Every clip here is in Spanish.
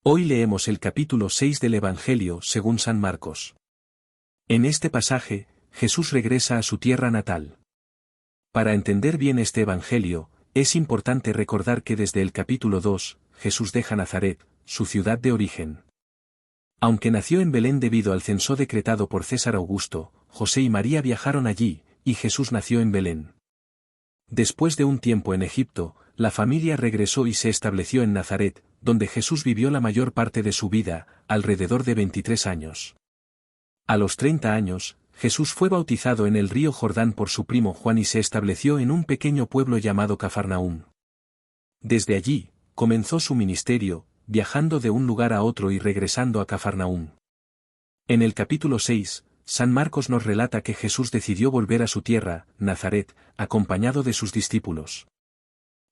Hoy leemos el capítulo 6 del Evangelio según San Marcos. En este pasaje, Jesús regresa a su tierra natal. Para entender bien este Evangelio, es importante recordar que desde el capítulo 2, Jesús deja Nazaret, su ciudad de origen. Aunque nació en Belén debido al censo decretado por César Augusto, José y María viajaron allí, y Jesús nació en Belén. Después de un tiempo en Egipto, la familia regresó y se estableció en Nazaret, donde Jesús vivió la mayor parte de su vida, alrededor de 23 años. A los 30 años, Jesús fue bautizado en el río Jordán por su primo Juan y se estableció en un pequeño pueblo llamado Cafarnaúm. Desde allí, comenzó su ministerio, viajando de un lugar a otro y regresando a Cafarnaúm. En el capítulo 6, San Marcos nos relata que Jesús decidió volver a su tierra, Nazaret, acompañado de sus discípulos.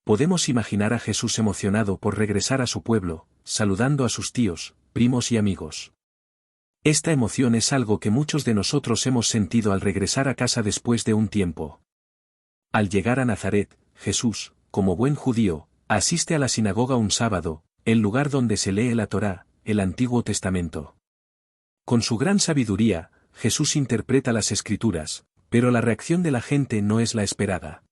Podemos imaginar a Jesús emocionado por regresar a su pueblo, saludando a sus tíos, primos y amigos. Esta emoción es algo que muchos de nosotros hemos sentido al regresar a casa después de un tiempo. Al llegar a Nazaret, Jesús, como buen judío, asiste a la sinagoga un sábado, el lugar donde se lee la Torá, el Antiguo Testamento. Con su gran sabiduría, Jesús interpreta las Escrituras, pero la reacción de la gente no es la esperada.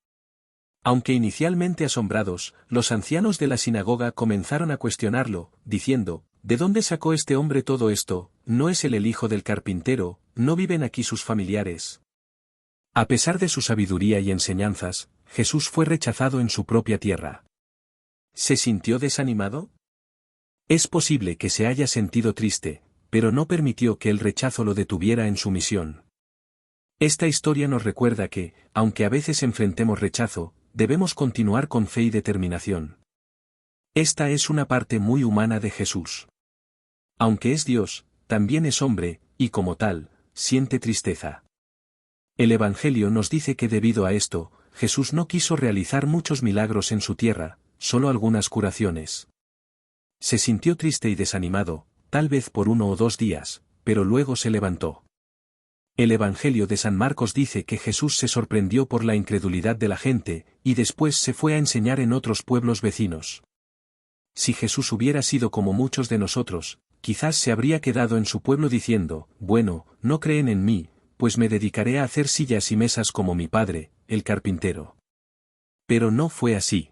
Aunque inicialmente asombrados, los ancianos de la sinagoga comenzaron a cuestionarlo, diciendo, ¿de dónde sacó este hombre todo esto? ¿No es él el hijo del carpintero? ¿No viven aquí sus familiares? A pesar de su sabiduría y enseñanzas, Jesús fue rechazado en su propia tierra. ¿Se sintió desanimado? Es posible que se haya sentido triste, pero no permitió que el rechazo lo detuviera en su misión. Esta historia nos recuerda que, aunque a veces enfrentemos rechazo, debemos continuar con fe y determinación. Esta es una parte muy humana de Jesús. Aunque es Dios, también es hombre, y como tal, siente tristeza. El Evangelio nos dice que debido a esto, Jesús no quiso realizar muchos milagros en su tierra, solo algunas curaciones. Se sintió triste y desanimado, tal vez por 1 o 2 días, pero luego se levantó. El Evangelio de San Marcos dice que Jesús se sorprendió por la incredulidad de la gente, y después se fue a enseñar en otros pueblos vecinos. Si Jesús hubiera sido como muchos de nosotros, quizás se habría quedado en su pueblo diciendo, bueno, no creen en mí, pues me dedicaré a hacer sillas y mesas como mi padre, el carpintero. Pero no fue así.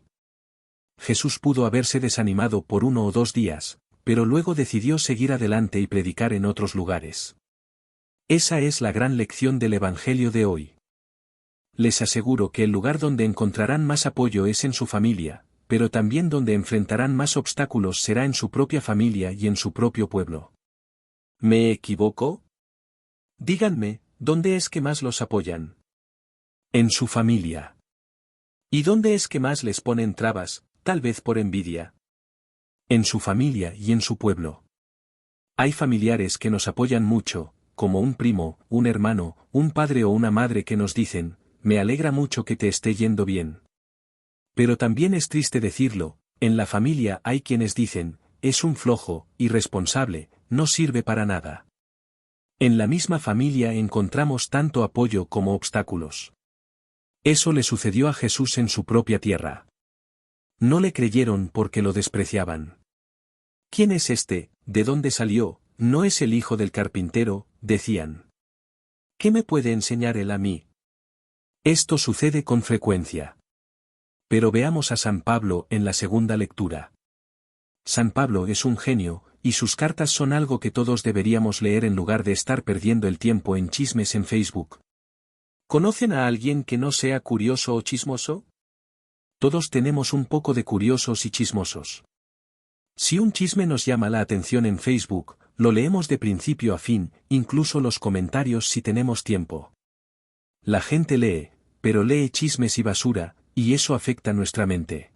Jesús pudo haberse desanimado por 1 o 2 días, pero luego decidió seguir adelante y predicar en otros lugares. Esa es la gran lección del Evangelio de hoy. Les aseguro que el lugar donde encontrarán más apoyo es en su familia, pero también donde enfrentarán más obstáculos será en su propia familia y en su propio pueblo. ¿Me equivoco? Díganme, ¿dónde es que más los apoyan? En su familia. ¿Y dónde es que más les ponen trabas, tal vez por envidia? En su familia y en su pueblo. Hay familiares que nos apoyan mucho, como un primo, un hermano, un padre o una madre que nos dicen, me alegra mucho que te esté yendo bien. Pero también es triste decirlo, en la familia hay quienes dicen, es un flojo, irresponsable, no sirve para nada. En la misma familia encontramos tanto apoyo como obstáculos. Eso le sucedió a Jesús en su propia tierra. No le creyeron porque lo despreciaban. ¿Quién es este? ¿De dónde salió? ¿No es el hijo del carpintero?, decían. ¿Qué me puede enseñar él a mí? Esto sucede con frecuencia. Pero veamos a San Pablo en la segunda lectura. San Pablo es un genio, y sus cartas son algo que todos deberíamos leer en lugar de estar perdiendo el tiempo en chismes en Facebook. ¿Conocen a alguien que no sea curioso o chismoso? Todos tenemos un poco de curiosos y chismosos. Si un chisme nos llama la atención en Facebook, lo leemos de principio a fin, incluso los comentarios si tenemos tiempo. La gente lee, pero lee chismes y basura, y eso afecta nuestra mente.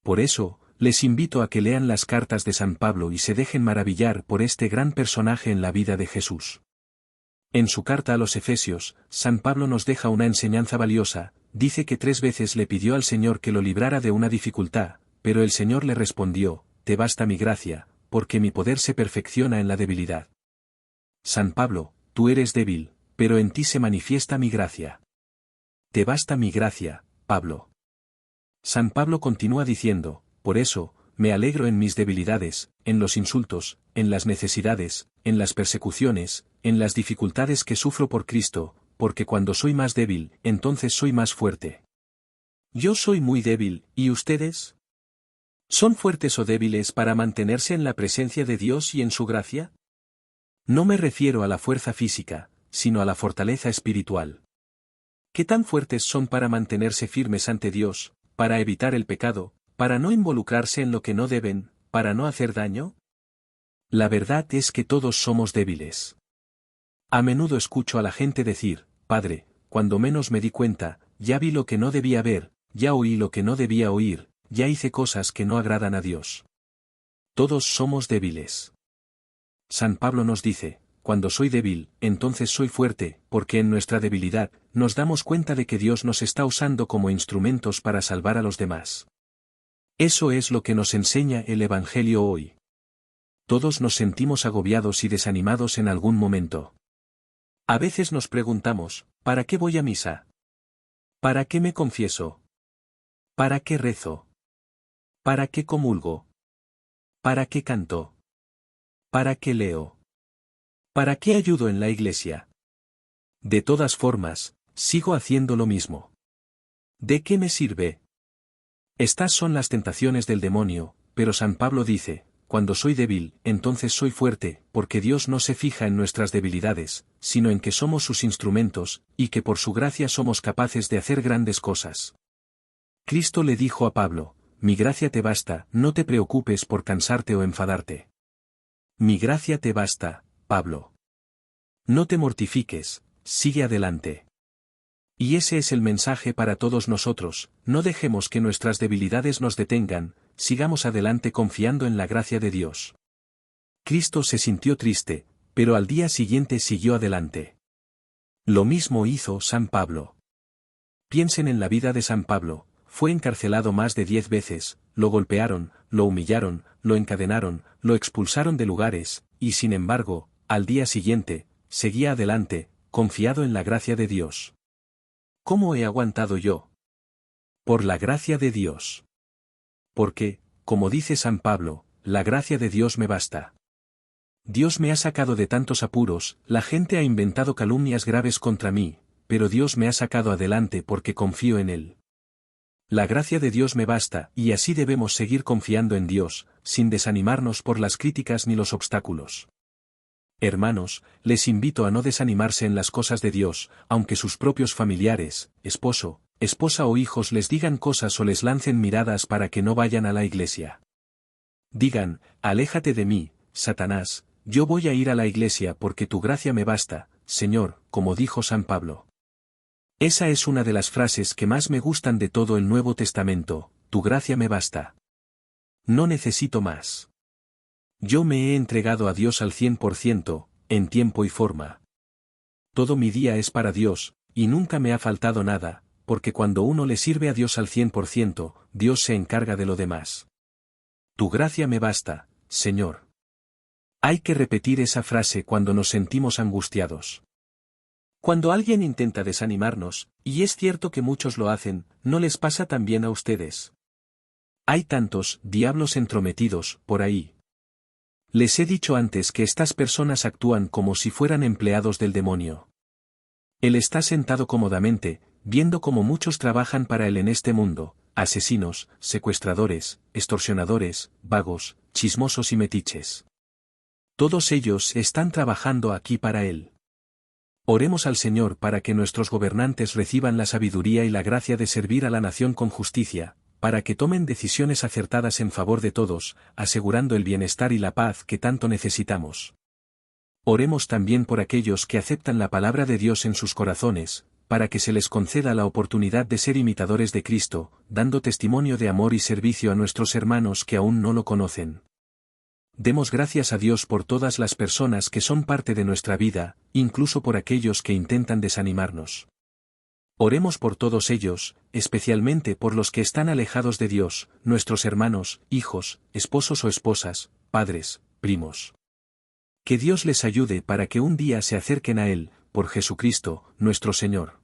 Por eso, les invito a que lean las cartas de San Pablo y se dejen maravillar por este gran personaje en la vida de Jesús. En su carta a los Efesios, San Pablo nos deja una enseñanza valiosa, dice que 3 veces le pidió al Señor que lo librara de una dificultad, pero el Señor le respondió, te basta mi gracia, porque mi poder se perfecciona en la debilidad. San Pablo, tú eres débil, pero en ti se manifiesta mi gracia. Te basta mi gracia, Pablo. San Pablo continúa diciendo, por eso, me alegro en mis debilidades, en los insultos, en las necesidades, en las persecuciones, en las dificultades que sufro por Cristo, porque cuando soy más débil, entonces soy más fuerte. Yo soy muy débil, ¿y ustedes? ¿Son fuertes o débiles para mantenerse en la presencia de Dios y en su gracia? No me refiero a la fuerza física, sino a la fortaleza espiritual. ¿Qué tan fuertes son para mantenerse firmes ante Dios, para evitar el pecado, para no involucrarse en lo que no deben, para no hacer daño? La verdad es que todos somos débiles. A menudo escucho a la gente decir, Padre, cuando menos me di cuenta, ya vi lo que no debía ver, ya oí lo que no debía oír, ya hice cosas que no agradan a Dios. Todos somos débiles. San Pablo nos dice, cuando soy débil, entonces soy fuerte, porque en nuestra debilidad, nos damos cuenta de que Dios nos está usando como instrumentos para salvar a los demás. Eso es lo que nos enseña el Evangelio hoy. Todos nos sentimos agobiados y desanimados en algún momento. A veces nos preguntamos, ¿para qué voy a misa? ¿Para qué me confieso? ¿Para qué rezo? ¿Para qué comulgo? ¿Para qué canto? ¿Para qué leo? ¿Para qué ayudo en la iglesia? De todas formas, sigo haciendo lo mismo. ¿De qué me sirve? Estas son las tentaciones del demonio, pero San Pablo dice, cuando soy débil, entonces soy fuerte, porque Dios no se fija en nuestras debilidades, sino en que somos sus instrumentos, y que por su gracia somos capaces de hacer grandes cosas. Cristo le dijo a Pablo, mi gracia te basta, no te preocupes por cansarte o enfadarte. Mi gracia te basta, Pablo. No te mortifiques, sigue adelante. Y ese es el mensaje para todos nosotros, no dejemos que nuestras debilidades nos detengan, sigamos adelante confiando en la gracia de Dios. Cristo se sintió triste, pero al día siguiente siguió adelante. Lo mismo hizo San Pablo. Piensen en la vida de San Pablo, fue encarcelado más de 10 veces, lo golpearon, lo humillaron, lo encadenaron, lo expulsaron de lugares, y sin embargo, al día siguiente, seguía adelante, confiado en la gracia de Dios. ¿Cómo he aguantado yo? Por la gracia de Dios. Porque, como dice San Pablo, la gracia de Dios me basta. Dios me ha sacado de tantos apuros, la gente ha inventado calumnias graves contra mí, pero Dios me ha sacado adelante porque confío en Él. La gracia de Dios me basta, y así debemos seguir confiando en Dios, sin desanimarnos por las críticas ni los obstáculos. Hermanos, les invito a no desanimarse en las cosas de Dios, aunque sus propios familiares, esposo, esposa o hijos les digan cosas o les lancen miradas para que no vayan a la iglesia. Digan, aléjate de mí, Satanás, yo voy a ir a la iglesia porque tu gracia me basta, Señor, como dijo San Pablo. Esa es una de las frases que más me gustan de todo el Nuevo Testamento, tu gracia me basta. No necesito más. Yo me he entregado a Dios al 100%, en tiempo y forma. Todo mi día es para Dios, y nunca me ha faltado nada, porque cuando uno le sirve a Dios al 100%, Dios se encarga de lo demás. Tu gracia me basta, Señor. Hay que repetir esa frase cuando nos sentimos angustiados. Cuando alguien intenta desanimarnos, y es cierto que muchos lo hacen, ¿no les pasa también a ustedes? Hay tantos diablos entrometidos por ahí. Les he dicho antes que estas personas actúan como si fueran empleados del demonio. Él está sentado cómodamente, viendo cómo muchos trabajan para él en este mundo, asesinos, secuestradores, extorsionadores, vagos, chismosos y metiches. Todos ellos están trabajando aquí para él. Oremos al Señor para que nuestros gobernantes reciban la sabiduría y la gracia de servir a la nación con justicia, para que tomen decisiones acertadas en favor de todos, asegurando el bienestar y la paz que tanto necesitamos. Oremos también por aquellos que aceptan la palabra de Dios en sus corazones, para que se les conceda la oportunidad de ser imitadores de Cristo, dando testimonio de amor y servicio a nuestros hermanos que aún no lo conocen. Demos gracias a Dios por todas las personas que son parte de nuestra vida, incluso por aquellos que intentan desanimarnos. Oremos por todos ellos, especialmente por los que están alejados de Dios, nuestros hermanos, hijos, esposos o esposas, padres, primos. Que Dios les ayude para que un día se acerquen a Él, por Jesucristo, nuestro Señor.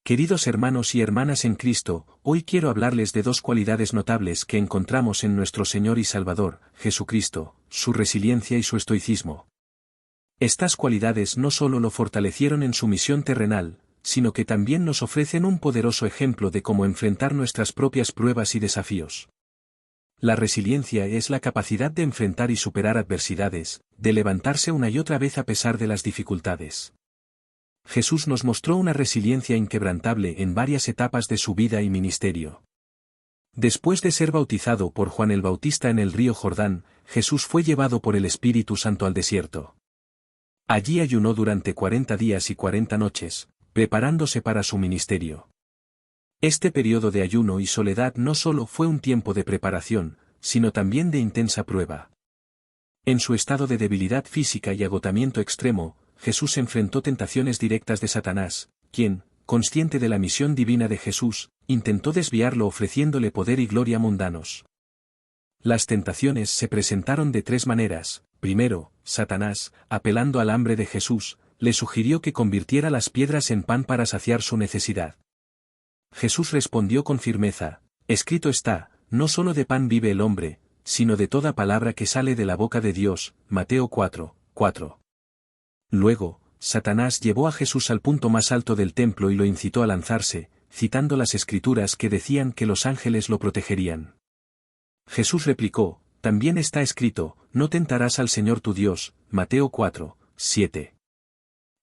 Queridos hermanos y hermanas en Cristo, hoy quiero hablarles de dos cualidades notables que encontramos en nuestro Señor y Salvador, Jesucristo, su resiliencia y su estoicismo. Estas cualidades no solo lo fortalecieron en su misión terrenal, sino que también nos ofrecen un poderoso ejemplo de cómo enfrentar nuestras propias pruebas y desafíos. La resiliencia es la capacidad de enfrentar y superar adversidades, de levantarse una y otra vez a pesar de las dificultades. Jesús nos mostró una resiliencia inquebrantable en varias etapas de su vida y ministerio. Después de ser bautizado por Juan el Bautista en el río Jordán, Jesús fue llevado por el Espíritu Santo al desierto. Allí ayunó durante 40 días y 40 noches, preparándose para su ministerio. Este periodo de ayuno y soledad no solo fue un tiempo de preparación, sino también de intensa prueba. En su estado de debilidad física y agotamiento extremo, Jesús enfrentó tentaciones directas de Satanás, quien, consciente de la misión divina de Jesús, intentó desviarlo ofreciéndole poder y gloria mundanos. Las tentaciones se presentaron de tres maneras. Primero, Satanás, apelando al hambre de Jesús, le sugirió que convirtiera las piedras en pan para saciar su necesidad. Jesús respondió con firmeza: escrito está, no solo de pan vive el hombre, sino de toda palabra que sale de la boca de Dios. Mateo 4:4. Luego, Satanás llevó a Jesús al punto más alto del templo y lo incitó a lanzarse, citando las Escrituras que decían que los ángeles lo protegerían. Jesús replicó: también está escrito, no tentarás al Señor tu Dios. Mateo 4:7.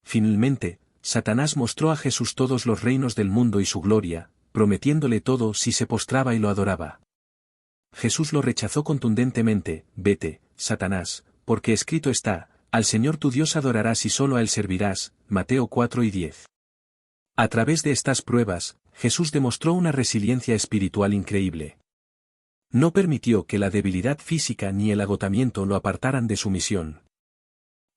Finalmente, Satanás mostró a Jesús todos los reinos del mundo y su gloria, prometiéndole todo si se postraba y lo adoraba. Jesús lo rechazó contundentemente: vete, Satanás, porque escrito está, al Señor tu Dios adorarás y solo a Él servirás. Mateo 4:10. A través de estas pruebas, Jesús demostró una resiliencia espiritual increíble. No permitió que la debilidad física ni el agotamiento lo apartaran de su misión.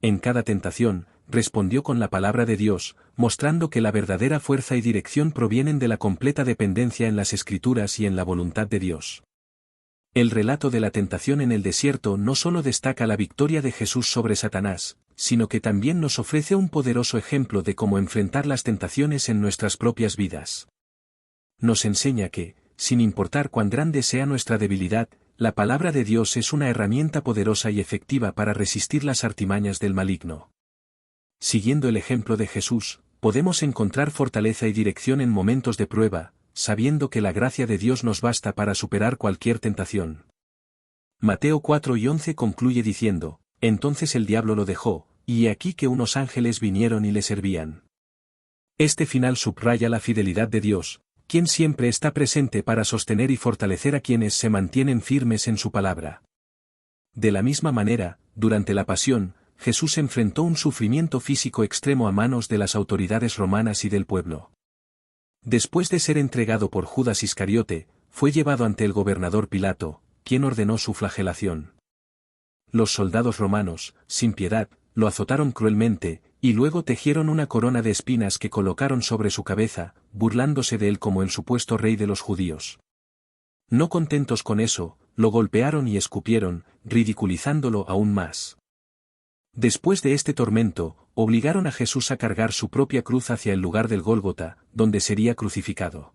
En cada tentación, respondió con la palabra de Dios, mostrando que la verdadera fuerza y dirección provienen de la completa dependencia en las Escrituras y en la voluntad de Dios. El relato de la tentación en el desierto no solo destaca la victoria de Jesús sobre Satanás, sino que también nos ofrece un poderoso ejemplo de cómo enfrentar las tentaciones en nuestras propias vidas. Nos enseña que, sin importar cuán grande sea nuestra debilidad, la palabra de Dios es una herramienta poderosa y efectiva para resistir las artimañas del maligno. Siguiendo el ejemplo de Jesús, podemos encontrar fortaleza y dirección en momentos de prueba, sabiendo que la gracia de Dios nos basta para superar cualquier tentación. Mateo 4:11 concluye diciendo: entonces el diablo lo dejó, y he aquí que unos ángeles vinieron y le servían. Este final subraya la fidelidad de Dios, quien siempre está presente para sostener y fortalecer a quienes se mantienen firmes en su palabra. De la misma manera, durante la pasión, Jesús enfrentó un sufrimiento físico extremo a manos de las autoridades romanas y del pueblo. Después de ser entregado por Judas Iscariote, fue llevado ante el gobernador Pilato, quien ordenó su flagelación. Los soldados romanos, sin piedad, lo azotaron cruelmente, y luego tejieron una corona de espinas que colocaron sobre su cabeza, burlándose de él como el supuesto rey de los judíos. No contentos con eso, lo golpearon y escupieron, ridiculizándolo aún más. Después de este tormento, obligaron a Jesús a cargar su propia cruz hacia el lugar del Gólgota, donde sería crucificado.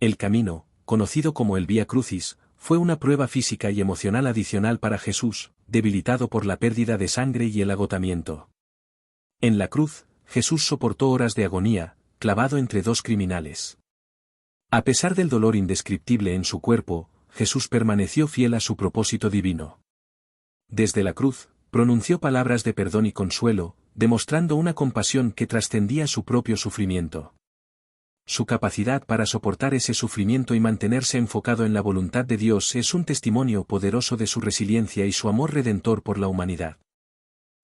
El camino, conocido como el Vía Crucis, fue una prueba física y emocional adicional para Jesús, debilitado por la pérdida de sangre y el agotamiento. En la cruz, Jesús soportó horas de agonía, clavado entre dos criminales. A pesar del dolor indescriptible en su cuerpo, Jesús permaneció fiel a su propósito divino. Desde la cruz, pronunció palabras de perdón y consuelo, demostrando una compasión que trascendía su propio sufrimiento. Su capacidad para soportar ese sufrimiento y mantenerse enfocado en la voluntad de Dios es un testimonio poderoso de su resiliencia y su amor redentor por la humanidad.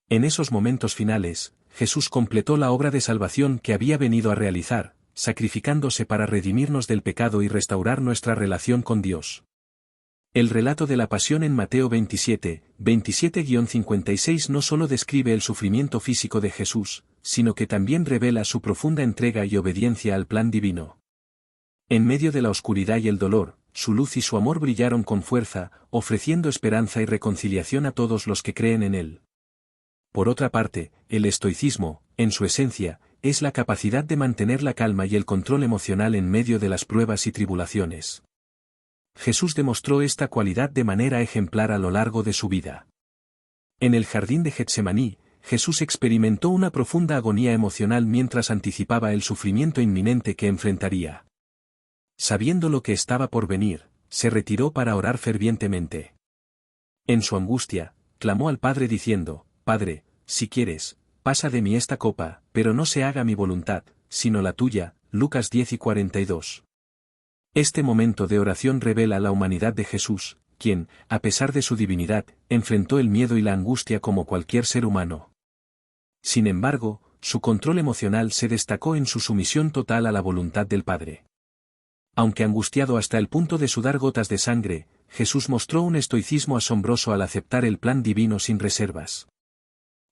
En esos momentos finales, Jesús completó la obra de salvación que había venido a realizar, sacrificándose para redimirnos del pecado y restaurar nuestra relación con Dios. El relato de la pasión en Mateo 27:56 no solo describe el sufrimiento físico de Jesús, sino que también revela su profunda entrega y obediencia al plan divino. En medio de la oscuridad y el dolor, su luz y su amor brillaron con fuerza, ofreciendo esperanza y reconciliación a todos los que creen en él. Por otra parte, el estoicismo, en su esencia, es la capacidad de mantener la calma y el control emocional en medio de las pruebas y tribulaciones. Jesús demostró esta cualidad de manera ejemplar a lo largo de su vida. En el jardín de Getsemaní, Jesús experimentó una profunda agonía emocional mientras anticipaba el sufrimiento inminente que enfrentaría. Sabiendo lo que estaba por venir, se retiró para orar fervientemente. En su angustia, clamó al Padre diciendo: «Padre, si quieres, pasa de mí esta copa, pero no se haga mi voluntad, sino la tuya». Lucas 10:42. Este momento de oración revela la humanidad de Jesús, quien, a pesar de su divinidad, enfrentó el miedo y la angustia como cualquier ser humano. Sin embargo, su control emocional se destacó en su sumisión total a la voluntad del Padre. Aunque angustiado hasta el punto de sudar gotas de sangre, Jesús mostró un estoicismo asombroso al aceptar el plan divino sin reservas.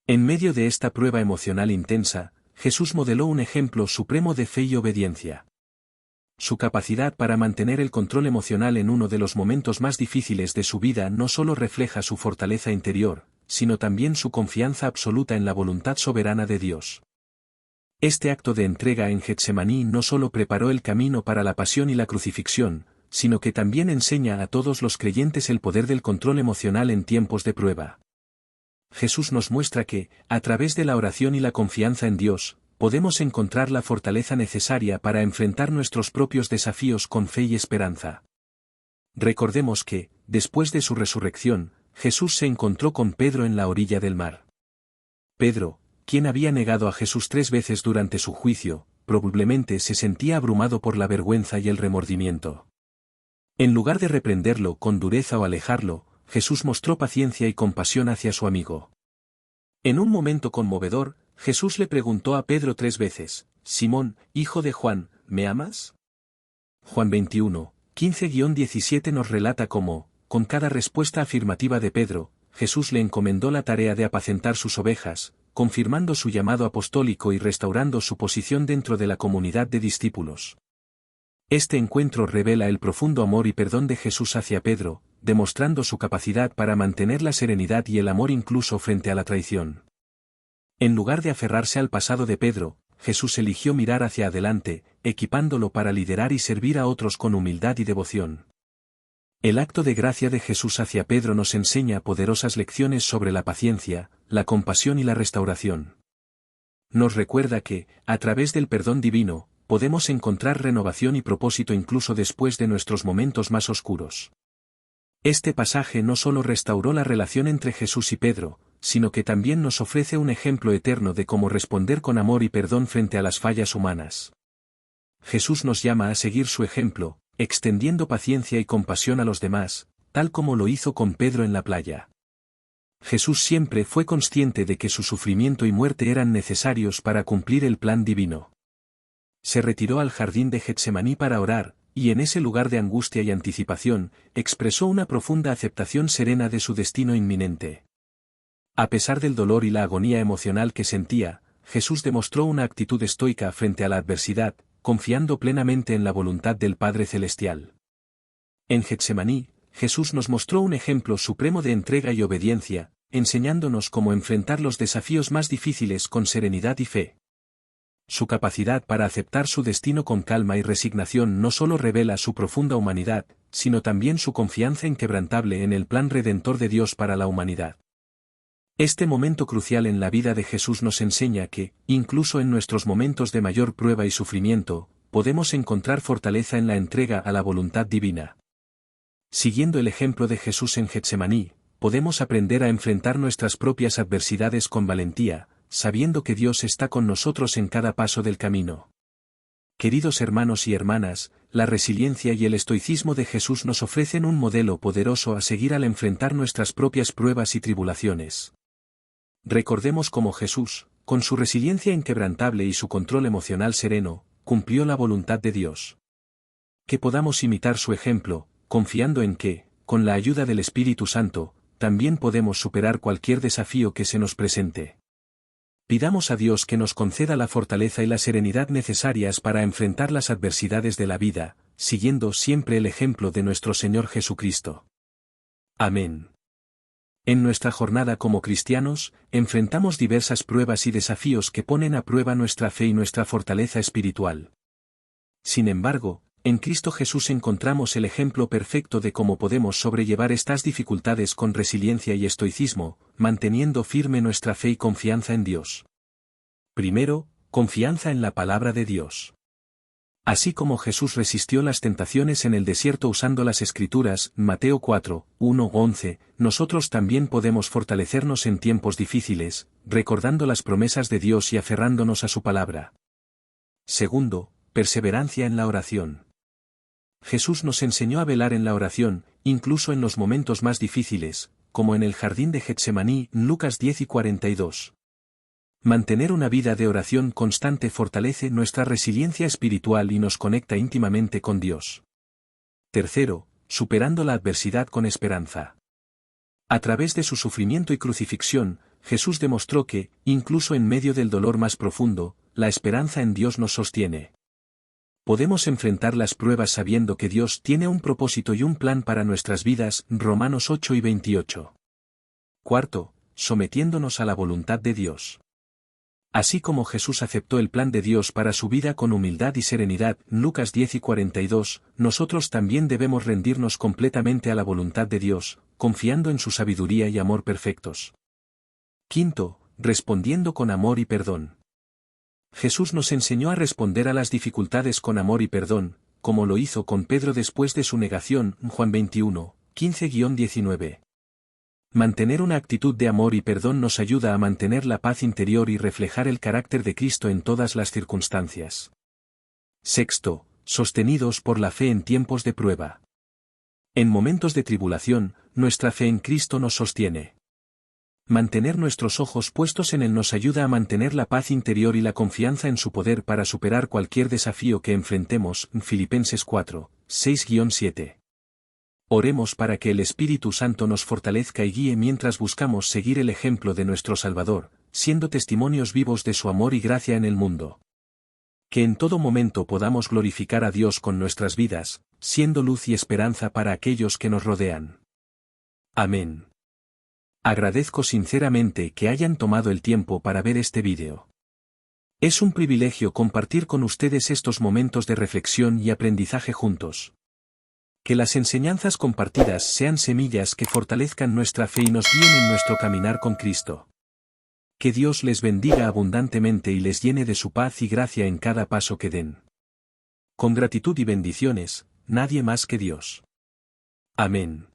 En medio de esta prueba emocional intensa, Jesús modeló un ejemplo supremo de fe y obediencia. Su capacidad para mantener el control emocional en uno de los momentos más difíciles de su vida no solo refleja su fortaleza interior, sino también su confianza absoluta en la voluntad soberana de Dios. Este acto de entrega en Getsemaní no solo preparó el camino para la pasión y la crucifixión, sino que también enseña a todos los creyentes el poder del control emocional en tiempos de prueba. Jesús nos muestra que, a través de la oración y la confianza en Dios, podemos encontrar la fortaleza necesaria para enfrentar nuestros propios desafíos con fe y esperanza. Recordemos que, después de su resurrección, Jesús se encontró con Pedro en la orilla del mar. Pedro, quien había negado a Jesús 3 veces durante su juicio, probablemente se sentía abrumado por la vergüenza y el remordimiento. En lugar de reprenderlo con dureza o alejarlo, Jesús mostró paciencia y compasión hacia su amigo. En un momento conmovedor, Jesús le preguntó a Pedro 3 veces: «Simón, hijo de Juan, ¿me amas?». Juan 21, 15-17 nos relata cómo, con cada respuesta afirmativa de Pedro, Jesús le encomendó la tarea de apacentar sus ovejas, confirmando su llamado apostólico y restaurando su posición dentro de la comunidad de discípulos. Este encuentro revela el profundo amor y perdón de Jesús hacia Pedro, demostrando su capacidad para mantener la serenidad y el amor incluso frente a la traición. En lugar de aferrarse al pasado de Pedro, Jesús eligió mirar hacia adelante, equipándolo para liderar y servir a otros con humildad y devoción. El acto de gracia de Jesús hacia Pedro nos enseña poderosas lecciones sobre la paciencia, la compasión y la restauración. Nos recuerda que, a través del perdón divino, podemos encontrar renovación y propósito incluso después de nuestros momentos más oscuros. Este pasaje no solo restauró la relación entre Jesús y Pedro, sino que también nos ofrece un ejemplo eterno de cómo responder con amor y perdón frente a las fallas humanas. Jesús nos llama a seguir su ejemplo, extendiendo paciencia y compasión a los demás, tal como lo hizo con Pedro en la playa. Jesús siempre fue consciente de que su sufrimiento y muerte eran necesarios para cumplir el plan divino. Se retiró al jardín de Getsemaní para orar, y en ese lugar de angustia y anticipación, expresó una profunda aceptación serena de su destino inminente. A pesar del dolor y la agonía emocional que sentía, Jesús demostró una actitud estoica frente a la adversidad, confiando plenamente en la voluntad del Padre Celestial. En Getsemaní, Jesús nos mostró un ejemplo supremo de entrega y obediencia, enseñándonos cómo enfrentar los desafíos más difíciles con serenidad y fe. Su capacidad para aceptar su destino con calma y resignación no solo revela su profunda humanidad, sino también su confianza inquebrantable en el plan redentor de Dios para la humanidad. Este momento crucial en la vida de Jesús nos enseña que, incluso en nuestros momentos de mayor prueba y sufrimiento, podemos encontrar fortaleza en la entrega a la voluntad divina. Siguiendo el ejemplo de Jesús en Getsemaní, podemos aprender a enfrentar nuestras propias adversidades con valentía, sabiendo que Dios está con nosotros en cada paso del camino. Queridos hermanos y hermanas, la resiliencia y el estoicismo de Jesús nos ofrecen un modelo poderoso a seguir al enfrentar nuestras propias pruebas y tribulaciones. Recordemos cómo Jesús, con su resiliencia inquebrantable y su control emocional sereno, cumplió la voluntad de Dios. Que podamos imitar su ejemplo, confiando en que, con la ayuda del Espíritu Santo, también podemos superar cualquier desafío que se nos presente. Pidamos a Dios que nos conceda la fortaleza y la serenidad necesarias para enfrentar las adversidades de la vida, siguiendo siempre el ejemplo de nuestro Señor Jesucristo. Amén. En nuestra jornada como cristianos, enfrentamos diversas pruebas y desafíos que ponen a prueba nuestra fe y nuestra fortaleza espiritual. Sin embargo, en Cristo Jesús encontramos el ejemplo perfecto de cómo podemos sobrellevar estas dificultades con resiliencia y estoicismo, manteniendo firme nuestra fe y confianza en Dios. Primero, confianza en la palabra de Dios. Así como Jesús resistió las tentaciones en el desierto usando las Escrituras, Mateo 4, 1-11, nosotros también podemos fortalecernos en tiempos difíciles, recordando las promesas de Dios y aferrándonos a su palabra. Segundo, perseverancia en la oración. Jesús nos enseñó a velar en la oración, incluso en los momentos más difíciles, como en el jardín de Getsemaní, Lucas 10 y 42. Mantener una vida de oración constante fortalece nuestra resiliencia espiritual y nos conecta íntimamente con Dios. Tercero, superando la adversidad con esperanza. A través de su sufrimiento y crucifixión, Jesús demostró que, incluso en medio del dolor más profundo, la esperanza en Dios nos sostiene. Podemos enfrentar las pruebas sabiendo que Dios tiene un propósito y un plan para nuestras vidas, Romanos 8 y 28. Cuarto, sometiéndonos a la voluntad de Dios. Así como Jesús aceptó el plan de Dios para su vida con humildad y serenidad, Lucas 10 y 42, nosotros también debemos rendirnos completamente a la voluntad de Dios, confiando en su sabiduría y amor perfectos. Quinto, respondiendo con amor y perdón. Jesús nos enseñó a responder a las dificultades con amor y perdón, como lo hizo con Pedro después de su negación, Juan 21, 15-19. Mantener una actitud de amor y perdón nos ayuda a mantener la paz interior y reflejar el carácter de Cristo en todas las circunstancias. Sexto, sostenidos por la fe en tiempos de prueba. En momentos de tribulación, nuestra fe en Cristo nos sostiene. Mantener nuestros ojos puestos en Él nos ayuda a mantener la paz interior y la confianza en su poder para superar cualquier desafío que enfrentemos, Filipenses 4, 6-7. Oremos para que el Espíritu Santo nos fortalezca y guíe mientras buscamos seguir el ejemplo de nuestro Salvador, siendo testimonios vivos de su amor y gracia en el mundo. Que en todo momento podamos glorificar a Dios con nuestras vidas, siendo luz y esperanza para aquellos que nos rodean. Amén. Agradezco sinceramente que hayan tomado el tiempo para ver este vídeo. Es un privilegio compartir con ustedes estos momentos de reflexión y aprendizaje juntos. Que las enseñanzas compartidas sean semillas que fortalezcan nuestra fe y nos guíen en nuestro caminar con Cristo. Que Dios les bendiga abundantemente y les llene de su paz y gracia en cada paso que den. Con gratitud y bendiciones, nadie más que Dios. Amén.